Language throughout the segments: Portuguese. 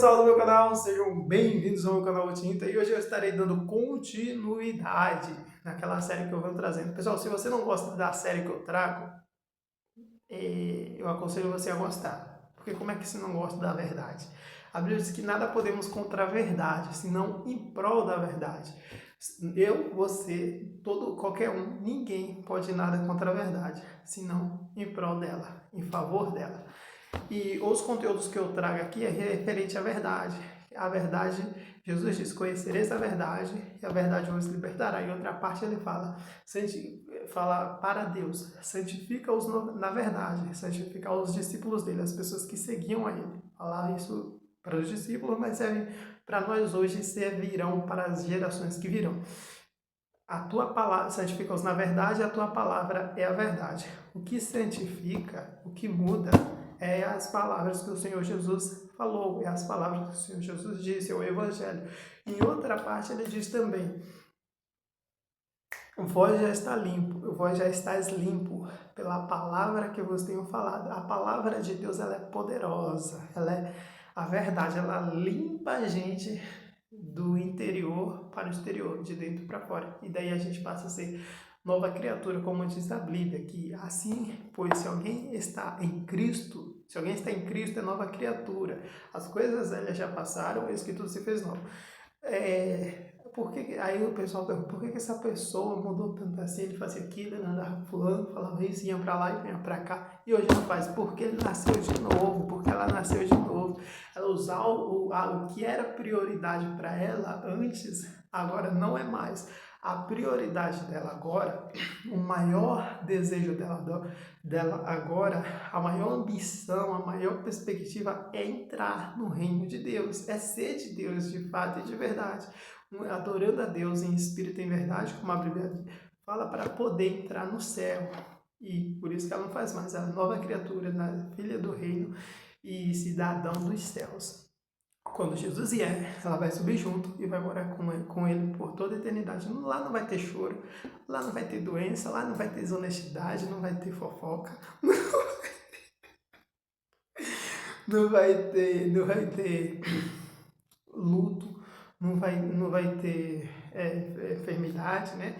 pessoal do meu canal, sejam bem-vindos ao meu canal Tinta e hoje eu estarei dando continuidade naquela série que eu venho trazendo. Pessoal, se você não gosta da série que eu trago, eu aconselho você a gostar, porque como é que você não gosta da verdade? A Bíblia diz que nada podemos contra a verdade, senão em prol da verdade. Eu, você, qualquer um, ninguém pode nada contra a verdade, senão em prol dela, em favor dela. E os conteúdos que eu trago aqui é referente à verdade. A verdade, Jesus diz, conhecereis a verdade e a verdade vos libertará. Em outra parte ele fala para Deus, santifica-os na verdade, santifica os discípulos dele, as pessoas que seguiam a ele. Falava isso para os discípulos, mas serve para nós hoje e servirão para as gerações que virão. A tua palavra, santifica-os na verdade, a tua palavra é a verdade. O que santifica, o que muda, é as palavras que o Senhor Jesus falou, é as palavras que o Senhor Jesus disse, é o Evangelho. Em outra parte ele diz também, vós já está limpo, vós já estáis limpo pela palavra que eu vos tenho falado. A palavra de Deus, ela é poderosa, ela é a verdade, ela limpa a gente do interior para o exterior, de dentro para fora. E daí a gente passa a ser nova criatura, como diz a Bíblia, que assim, pois se alguém está em Cristo, é nova criatura. As coisas velhas já passaram, eis que tudo se fez novo. Aí o pessoal pergunta, por que essa pessoa mudou tanto assim? Ele fazia aquilo, ele andava fulano, falava isso, ia para lá e vinha para cá, e hoje não faz, porque ele nasceu de novo, porque ela nasceu de novo. Ela usar o que era prioridade para ela antes, agora não é mais. A prioridade dela agora, o maior desejo dela agora, a maior ambição, a maior perspectiva é entrar no reino de Deus, é ser de Deus de fato e de verdade, adorando a Deus em espírito e em verdade, como a Bíblia fala, para poder entrar no céu. E por isso que ela não faz mais, ela é nova criatura, filha do reino e cidadão dos céus. Quando Jesus vier, ela vai subir junto e vai morar com ele por toda a eternidade. Lá não vai ter choro, lá não vai ter doença, lá não vai ter desonestidade, não vai ter fofoca, não vai ter luto, não vai ter enfermidade, né?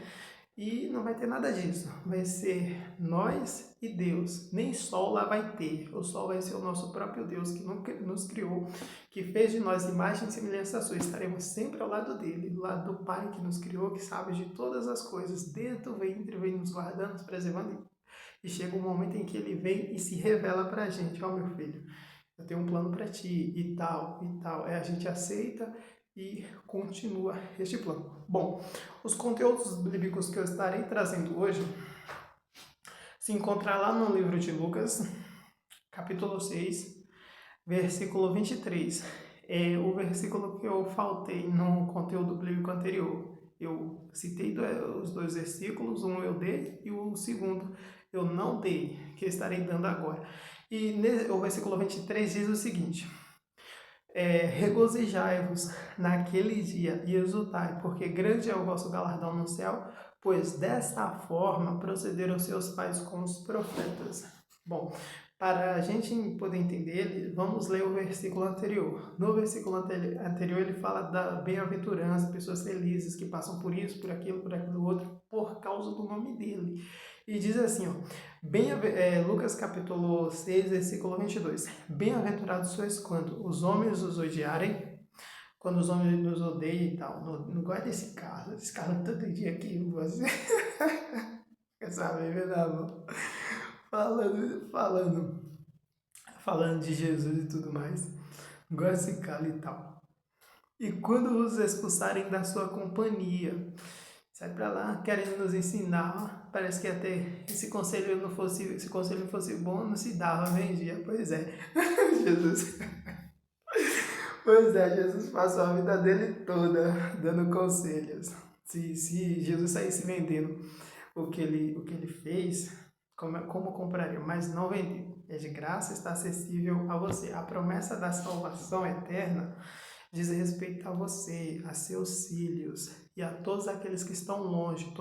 E não vai ter nada disso. Vai ser nós e Deus. Nem sol lá vai ter. O sol vai ser o nosso próprio Deus que nos criou, que fez de nós imagem e semelhança sua. Estaremos sempre ao lado dele, do lado do Pai que nos criou, que sabe de todas as coisas. Desde o ventre vem nos guardando, nos preservando. E chega um momento em que ele vem e se revela pra gente. Ó, meu filho, eu tenho um plano para ti e tal, e tal. A gente aceita e continua este plano. Bom, os conteúdos bíblicos que eu estarei trazendo hoje se encontram lá no livro de Lucas, capítulo 6, versículo 23. É o versículo que eu faltei no conteúdo bíblico anterior. Eu citei os dois versículos, um eu dei e o segundo eu não dei, que eu estarei dando agora. E o versículo 23 diz o seguinte: regozijai-vos naquele dia e exultai, porque grande é o vosso galardão no céu, pois dessa forma procederam seus pais com os profetas. Bom, para a gente poder entender, vamos ler o versículo anterior. No versículo anterior ele fala da bem-aventurança, pessoas felizes que passam por isso, por aquilo outro, por causa do nome dele. E diz assim, ó, Lucas capítulo 6, versículo 22. Bem-aventurados sois quando os homens os odiarem, quando os homens nos odeiam e tal. Não gosto desse Carlos todo dia aqui, você. Quer saber, verdade? Falando de Jesus e tudo mais. Não gosto desse Carlos e tal. E quando os expulsarem da sua companhia, sai pra lá, querendo nos ensinar. Parece que até se esse conselho não fosse bom, não se dava, vendia. Pois é, Jesus. Pois é, Jesus passou a vida dele toda dando conselhos. Se Jesus saísse vendendo o que ele fez, como compraria? Mas não vendeu. É de graça, está acessível a você. A promessa da salvação eterna diz respeito a você, a seus filhos e a todos aqueles que estão longe,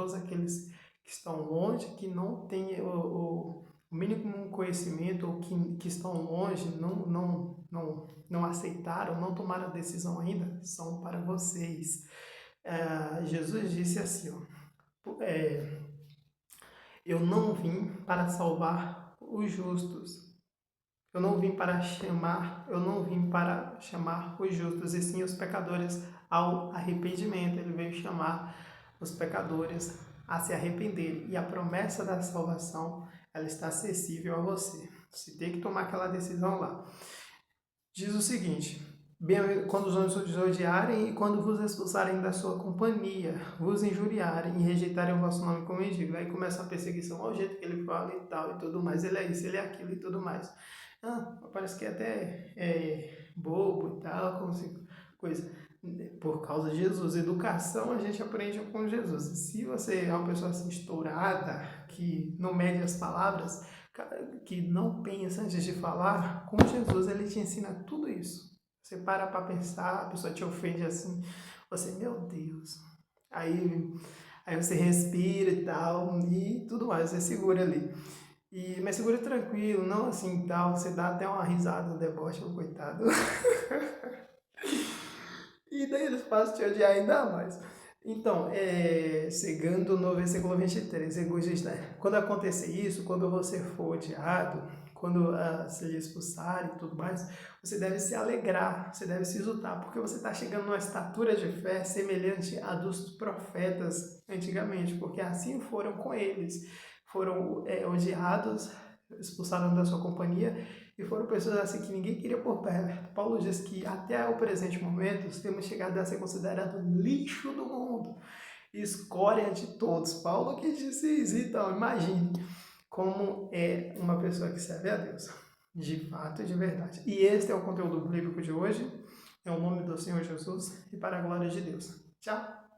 que não têm o mínimo conhecimento ou que estão longe, não aceitaram, não tomaram a decisão ainda, são para vocês. Jesus disse assim, ó, eu não vim para salvar os justos. Eu não vim para chamar os justos, e sim os pecadores ao arrependimento. Ele veio chamar os pecadores a se arrependerem. E a promessa da salvação, ela está acessível a você. Você tem que tomar aquela decisão lá. Diz o seguinte: quando os homens vos odiarem e quando vos expulsarem da sua companhia, vos injuriarem e rejeitarem o vosso nome como mendigo. Aí começa a perseguição ao jeito que ele fala e tal e tudo mais. Ele é isso, ele é aquilo e tudo mais. Parece que até é bobo e tal, como se coisa. Por causa de Jesus. Educação a gente aprende com Jesus. Se você é uma pessoa assim estourada, que não mede as palavras, que não pensa antes de falar, com Jesus ele te ensina tudo isso. Você para pensar, a pessoa te ofende assim, você, meu Deus. Aí você respira e tal, e tudo mais, você segura ali. Mas segura tranquilo, não assim tal, você dá até uma risada no deboche, coitado. E daí eles passam a te odiar ainda mais. Então, seguindo no versículo 23, quando acontecer isso, quando você for odiado, quando se lhe expulsarem e tudo mais, você deve se alegrar, você deve se exultar, porque você está chegando numa estatura de fé semelhante à dos profetas antigamente, porque assim foram com eles. Foram odiados, expulsaram da sua companhia, e foram pessoas assim que ninguém queria por perto. Paulo diz que até o presente momento temos chegado a ser considerado lixo do mundo, escória de todos. Paulo que disse isso, então imagine como é uma pessoa que serve a Deus, de fato e de verdade. E este é o conteúdo bíblico de hoje, em nome do Senhor Jesus e para a glória de Deus. Tchau!